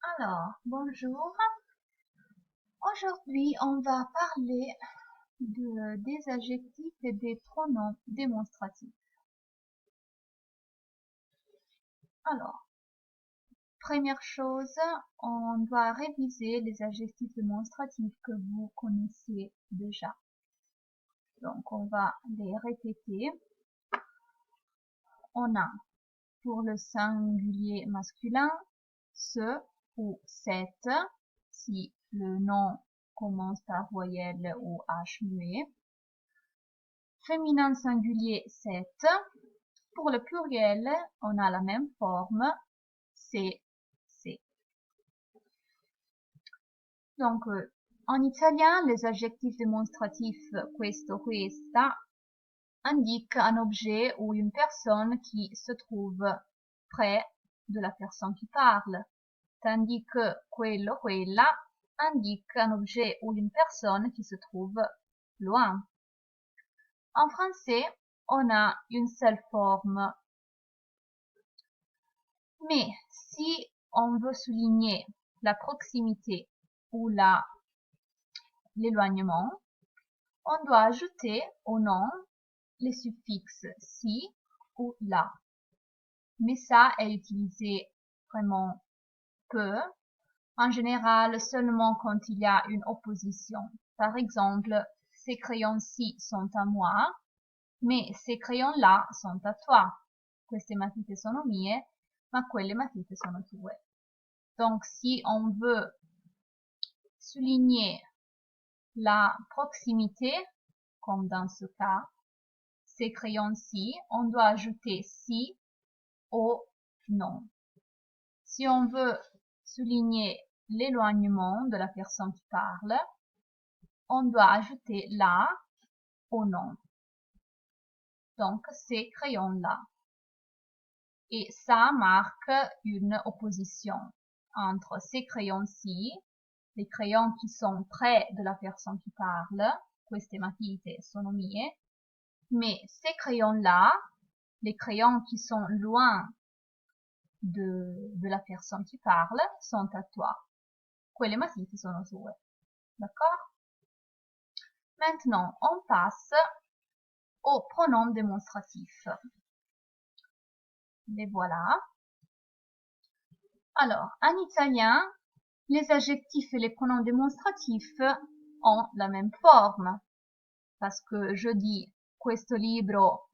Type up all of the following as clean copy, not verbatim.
Alors, bonjour. Aujourd'hui, on va parler des adjectifs et des pronoms démonstratifs. Alors, première chose, on doit réviser les adjectifs démonstratifs que vous connaissez déjà. Donc, on va les répéter. On a, pour le singulier masculin, ce ou cette, si le nom commence par voyelle ou H muet. Féminin singulier cette. Pour le pluriel, on a la même forme, c'est. Donc, en italien, les adjectifs démonstratifs questo, questa indiquent un objet ou une personne qui se trouve près de la personne qui parle, tandis que quello, quella indique un objet ou une personne qui se trouve loin. En français, on a une seule forme. Mais si on veut souligner la proximité ou l'éloignement, on doit ajouter au nom les suffixes si ou la. Mais ça est utilisé vraiment peu. En général, seulement quand il y a une opposition. Par exemple, ces crayons-ci sont à moi, mais ces crayons-là sont à toi. Queste matite sono mie, ma quelle matite sono tue. Donc, si on veut souligner la proximité, comme dans ce cas, ces crayons-ci, on doit ajouter si au nom. Si on veut souligner l'éloignement de la personne qui parle, on doit ajouter la au nom. Donc, ces crayons-là. Et ça marque une opposition entre ces crayons-ci, les crayons qui sont près de la personne qui parle, queste matite sono mie, mais ces crayons-là, les crayons qui sont loin de la personne qui parle, sont à toi. Quelle matite sono tue. D'accord? Maintenant, on passe aux pronoms démonstratifs. Les voilà. Alors, en italien, les adjectifs et les pronoms démonstratifs ont la même forme. Parce que je dis questo libro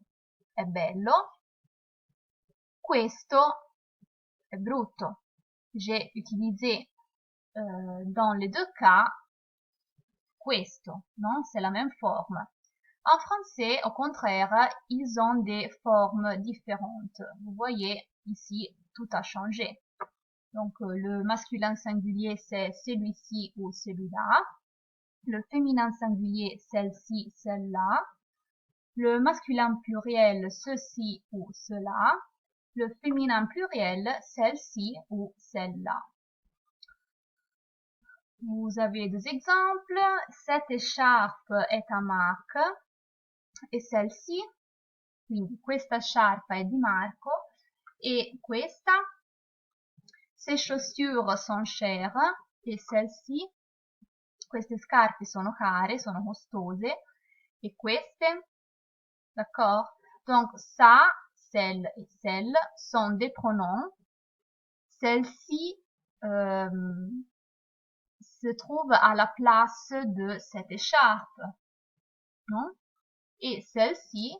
è bello, questo è brutto. J'ai utilisé dans les deux cas questo, non? C'est la même forme. En français, au contraire, ils ont des formes différentes. Vous voyez, ici, tout a changé. Donc, le masculin singulier, c'est celui-ci ou celui-là. Le féminin singulier, celle-ci, celle-là. Le masculin pluriel, ceci ou cela. Le féminin pluriel, celle-ci ou celle-là. Vous avez des exemples. Cette écharpe est à Marc e celle-ci, quindi questa sciarpa è di Marco e questa. Ces chaussures sont chères e celle-ci. Queste scarpe sono care, sono costose e queste. D'accord? Donc ça, celle et celle sont des pronoms. Celle-ci se trouve à la place de cette écharpe, non? Et celle-ci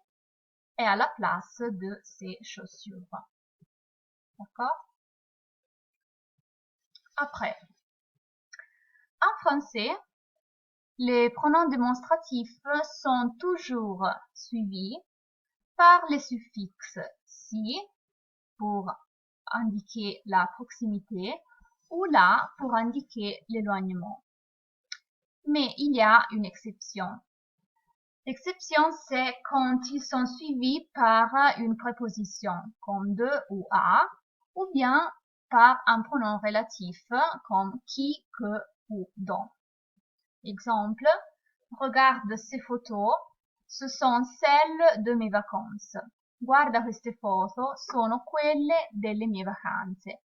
est à la place de ces chaussures. D'accord? Après, en français, les pronoms démonstratifs sont toujours suivis par les suffixes si pour indiquer la proximité ou la pour indiquer l'éloignement. Mais il y a une exception. L'exception, c'est quand ils sont suivis par une préposition, comme de ou à, ou bien par un pronom relatif, comme qui, que ou dont. Exemple, regarde ces photos, ce sont celles de mes vacances. Guarda queste foto, sono quelle delle mie vacanze.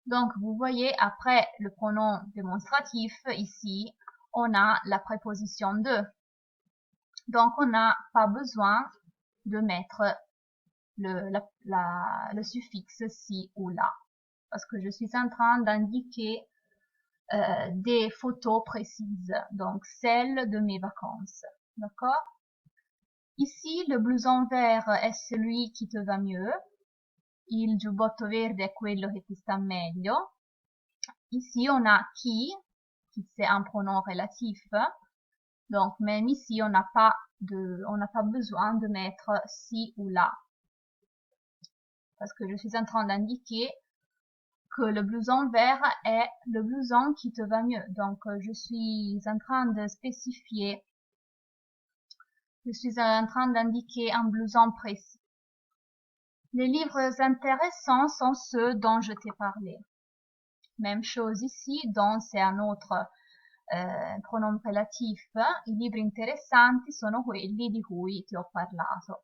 Donc, vous voyez, après le pronom démonstratif, ici, on a la préposition de. Donc, on n'a pas besoin de mettre le suffixe si ou là. Parce que je suis en train d'indiquer des photos précises. Donc, celles de mes vacances. D'accord? Ici, le blouson vert è celui qui te va mieux. Il giubbotto verde è quello che ti sta meglio. Ici, on a qui c'est un pronom relatif. Donc, même ici, on n'a pas besoin de mettre si ou là. Parce que je suis en train d'indiquer que le blouson vert est le blouson qui te va mieux. Donc, je suis en train de spécifier, je suis en train d'indiquer un blouson précis. Les livres intéressants sont ceux dont je t'ai parlé. Même chose ici, dont c'est un autre pronom relatif. I libri interessanti sono quelli di cui ti ho parlato.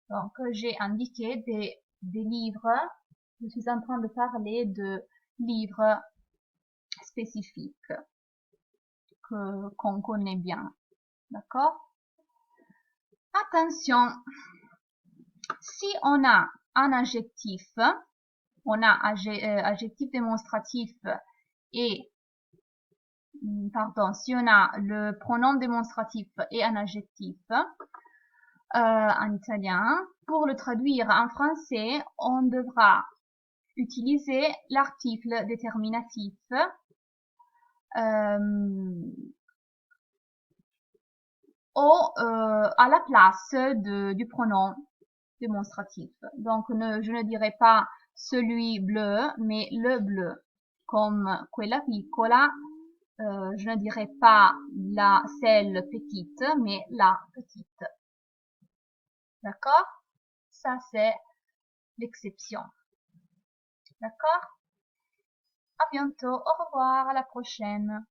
Donc, j'ai indiqué des livres. Je suis en train de parler de livres spécifiques qu'on connaît bien. D'accord? Attention, si on a un adjectif, on a adjectif démonstratif et si on a le pronom démonstratif et un adjectif en italien, pour le traduire en français, on devra utiliser l'article déterminatif à la place du pronom démonstratif. Donc, je ne dirai pas celui bleu, mais le bleu. Comme quella piccola, je ne dirai pas celle petite, mais la petite. D'accord? Ça, c'est l'exception. D'accord? À bientôt. Au revoir. À la prochaine.